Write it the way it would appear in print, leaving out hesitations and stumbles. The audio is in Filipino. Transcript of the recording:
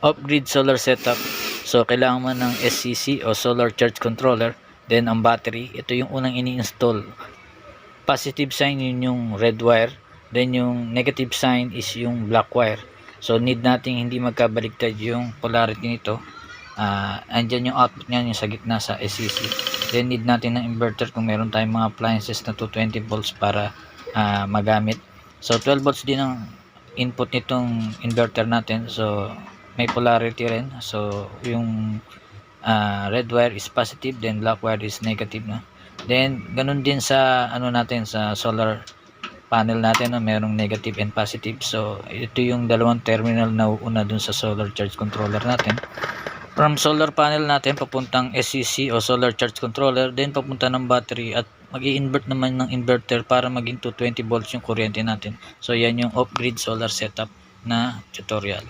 Off-grid solar setup. So kailangan mo ng SCC o solar charge controller, then ang battery, ito yung unang ini-install. Positive sign yun yung red wire, then yung negative sign is yung black wire. So need nating hindi magkabaliktad yung polarity nito. Andyan yung output niyan, yung sa gitna sa SCC. Then need natin ng inverter kung meron tayong mga appliances na 220 volts para magamit. So 12 volts din ang input nitong inverter natin. So may polarity rin. So yung red wire is positive, then black wire is negative, no? Then ganun din sa ano natin, sa solar panel natin, no? Merong negative and positive. So ito yung dalawang terminal na uuna dun sa solar charge controller natin. From solar panel natin papuntang SCC o solar charge controller, then papunta ng battery at mag-i-invert naman ng inverter para maging 220 volts yung kuryente natin. So yan yung off-grid solar setup na tutorial.